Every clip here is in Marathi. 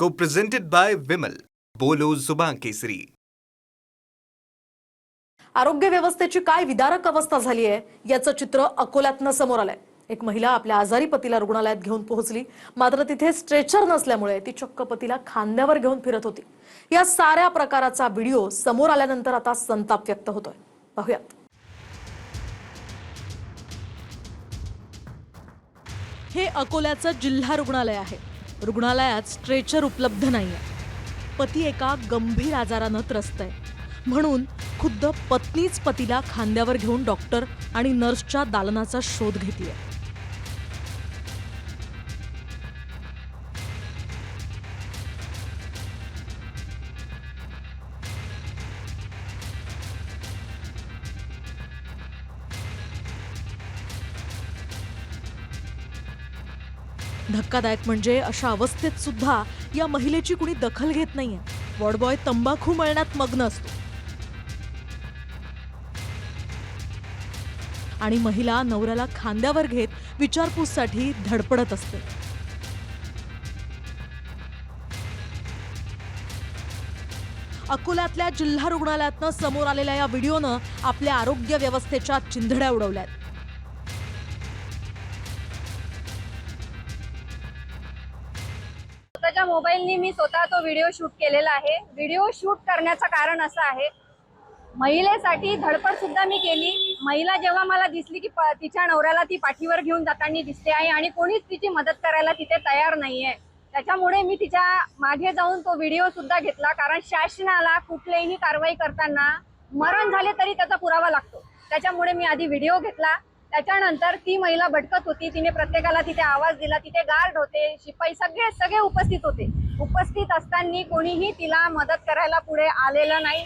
Co-presented by Vimal. बोलो जुबान केसरी. आरोग्य व्यवस्थेची काय विदारक अवस्था झाली आहे याचं चित्र अकोल्यातनं समोर आलंय. एक महिला आपल्या आजारी पतीला रुग्णालयात घेऊन पोहोचली, मात्र तिथे स्ट्रेचर नसल्यामुळे ती चक्क पतीला खांद्यावर घेऊन फिरत होती. या साऱ्या प्रकाराचा व्हिडिओ समोर आल्यानंतर आता संताप व्यक्त होतोय. पाहूयात. हे अकोल्याचं जिल्हा रुग्णालय आहे. रुग्णालयात स्ट्रेचर उपलब्ध नाहीये. पती एका गंभीर आजारानं त्रस्त आहे, म्हणून खुद्द पत्नीच पतीला खांद्यावर घेऊन डॉक्टर आणि नर्सच्या दालनाचा शोध घेतीये. धक्कादायक म्हणजे अशा अवस्थेत सुद्धा या महिलेची कुणी दखल घेत नाहीये. वॉर्डबॉय तंबाखू मळण्यात मग्न असतो आणि महिला नवऱ्याला खांद्यावर घेत विचारपूससाठी धडपडत असते. अकोल्यातल्या जिल्हा रुग्णालयातनं समोर आलेल्या या व्हिडिओनं आपल्या आरोग्य व्यवस्थेच्या चिंधड्या उडवल्यात. स्वतःच्या मोबाईलनी मी स्वतः तो व्हिडिओ शूट केलेला आहे. व्हिडिओ शूट करण्याचं कारण असं आहे, महिलेसाठी धडपड सुद्धा मी केली. महिला जेव्हा मला दिसली की तिच्या नवऱ्याला ती पाठीवर घेऊन जाताना दिसते आहे आणि कोणीच तिची मदत करायला तिथे तयार नाहीये, त्याच्यामुळे मी तिच्या मागे जाऊन तो व्हिडिओ सुद्धा घेतला. कारण शासनाला कुठलीही कारवाई करताना मरण झाले तरी त्याचा पुरावा लागतो. त्याच्यामुळे मी आधी व्हिडिओ घेतला. त्याच्यानंतर ती महिला भटकत होती, तिने प्रत्येकाला तिथे आवाज दिला. तिथे गार्ड होते, शिपाई सगळे उपस्थित होते. उपस्थित असताना कोणीही तिला मदत करायला पुढे आलेलं नाही.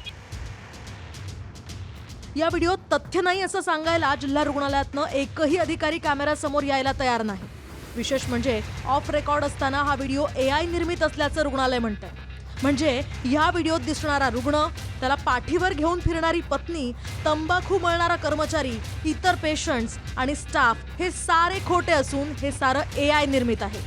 या व्हिडिओत तथ्य नाही असं सांगायला जिल्हा रुग्णालयातनं एकही अधिकारी कॅमेऱ्यासमोर यायला तयार नाही. विशेष म्हणजे ऑफ रेकॉर्ड असताना हा व्हिडिओ AI निर्मित असल्याचं रुग्णालय म्हणतंय. म्हणजे या व्हिडिओत दिसणारा रुग्ण, त्याला पाठीवर घेऊन फिरणारी पत्नी, तंबाखू मळणारा कर्मचारी, इतर पेशंट्स आणि स्टाफ हे सारे खोटे असून हे सारं AI निर्मित आहे.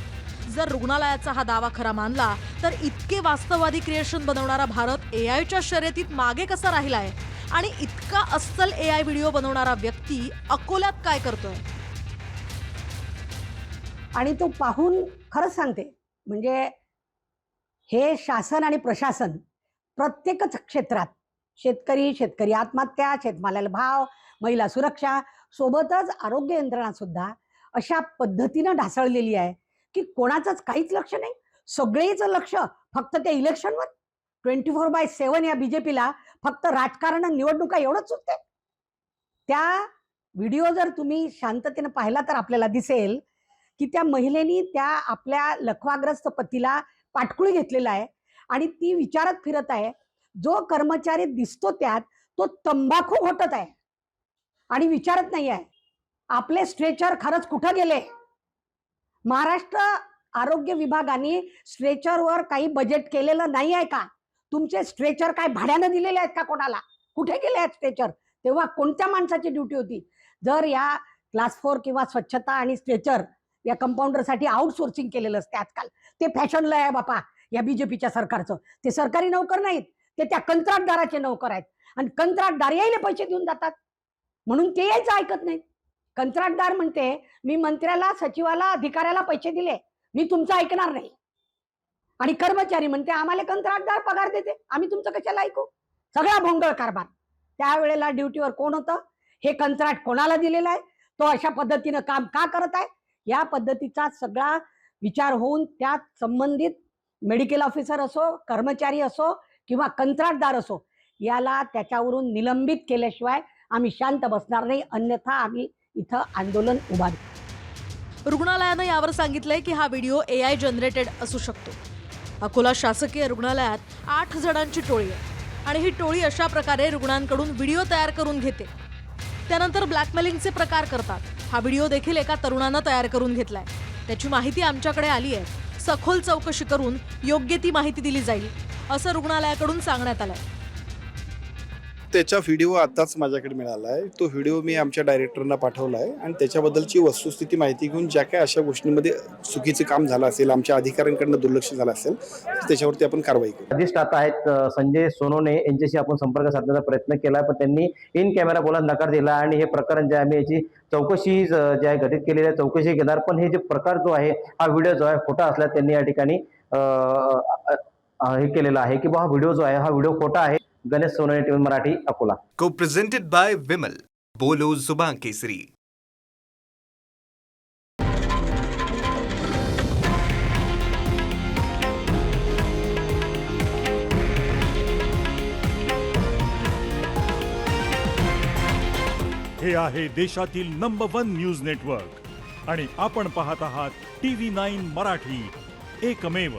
जर रुग्णालयाचा हा दावा खरा मानला तर इतके वास्तववादी क्रिएशन बनवणारा भारत AIच्या शर्यतीत मागे कसा राहिलाय आणि इतका अस्सल AI व्हिडिओ बनवणारा व्यक्ती अकोल्यात काय करतोय? आणि तो पाहून खरंच सांगते, म्हणजे हे शासन आणि प्रशासन प्रत्येकच क्षेत्रात शेतकरी आत्महत्या, शेतमालाला भाव, महिला सुरक्षा सोबतच आरोग्य यंत्रणा सुद्धा अशा पद्धतीनं ढासळलेली आहे की कोणाचंच काहीच लक्ष नाही. सगळेच लक्ष फक्त त्या इलेक्शनवर. 24/7 या बीजेपीला फक्त राजकारण निवडणुका एवढंच सुचते. त्या व्हिडिओ जर तुम्ही शांततेने पाहिला तर आपल्याला दिसेल की त्या महिलेनी त्या आपल्या लखवाग्रस्त पतीला पाठकुळी घेतलेला आहे आणि ती विचारत फिरत आहे. जो कर्मचारी दिसतो त्यात तो तंबाखू घोटत आहे आणि विचारत नाही आहे आपले स्ट्रेचर खरंच कुठं गेले. महाराष्ट्र आरोग्य विभागाने स्ट्रेचरवर काही बजेट केलेलं नाही आहे का? तुमचे स्ट्रेचर काय भाड्यानं दिलेले आहेत का कोणाला? कुठे गेले आहेत स्ट्रेचर? तेव्हा कोणत्या माणसाची ड्युटी होती? जर या क्लास 4 किंवा स्वच्छता आणि स्ट्रेचर या कंपाऊंडरसाठी आउटसोर्सिंग केलेलं असते आजकाल. ते फॅशनला आहे बापा या बीजेपीच्या सरकारचं. ते सरकारी नोकर नाहीत, ते त्या कंत्राटदाराचे नोकर आहेत आणि कंत्राटदार यायला पैसे देऊन जातात म्हणून ते यायचं ऐकत नाहीत. कंत्राटदार म्हणते मी मंत्र्याला, सचिवाला, अधिकाऱ्याला पैसे दिले, मी तुमचं ऐकणार नाही. आणि कर्मचारी म्हणते आम्हाला कंत्राटदार पगार देते, आम्ही तुमचं कशाला ऐकू. सगळा भोंगळ कारभार. त्यावेळेला ड्युटीवर कोण होतं? हे कंत्राट कोणाला दिलेलं आहे? तो अशा पद्धतीनं काम का करत आहे? या पद्धतीचा सगळा विचार होऊन त्यात संबंधित मेडिकल ऑफिसर असो, कर्मचारी असो किंवा कंत्राटदार असो, याला त्याच्यावरून निलंबित केल्याशिवाय आम्ही शांत बसणार नाही. अन्यथा आम्ही इथं आंदोलन उभारू. रुग्णालयानं यावर सांगितलंय की हा व्हिडिओ AI जनरेटेड असू शकतो. अकोला शासकीय रुग्णालयात 8 जणांची टोळी आहे आणि ही टोळी अशा प्रकारे रुग्णांकडून व्हिडिओ तयार करून घेते. त्यानंतर ब्लॅकमेलिंगचे प्रकार करतात. हा व्हिडिओ देखील एका तरुणानं तयार करून घेतलाय. त्याची माहिती आमच्याकडे आली आहे. सखोल चौकशी करून योग्य ती माहिती दिली जाईल असं रुग्णालयाकडून सांगण्यात आलंय. त्याचा व्हिडिओ आताच माझ्याकडे मिळाला आहे. तो व्हिडिओ मी आमच्या डायरेक्टरना पाठवला आहे आणि त्याच्याबद्दलची वस्तुस्थिती माहिती घेऊन ज्या काय अशा गोष्टींमध्ये चुकीचं काम झालं असेल, आमच्या अधिकाऱ्यांकडनं दुर्लक्ष झालं असेल, त्याच्यावरती आपण कारवाई करू. अधिष्ठाता आहेत संजय सोनवणे यांच्याशी आपण संपर्क साधण्याचा प्रयत्न केला, पण त्यांनी इन कॅमेरा बोलायला नकार दिला आणि हे प्रकरण जे आहे आम्ही याची चौकशी जे आहे घटित केलेली आहे, चौकशी घेणार. पण हे जे प्रकार जो आहे, हा व्हिडिओ जो आहे खोटा असला त्यांनी या ठिकाणी हे केलेलं आहे की हा व्हिडिओ जो आहे हा व्हिडिओ खोटा आहे. गणेश सोनवणे, टीव्ही मराठी, अकोला. को प्रेझेंटेड बाय विमल, बोलो जुबान केसरी. हे आहे देशातील नंबर 1 न्यूज नेटवर्क आणि आपण पाहत आहात TV9 मराठी, एकमेव.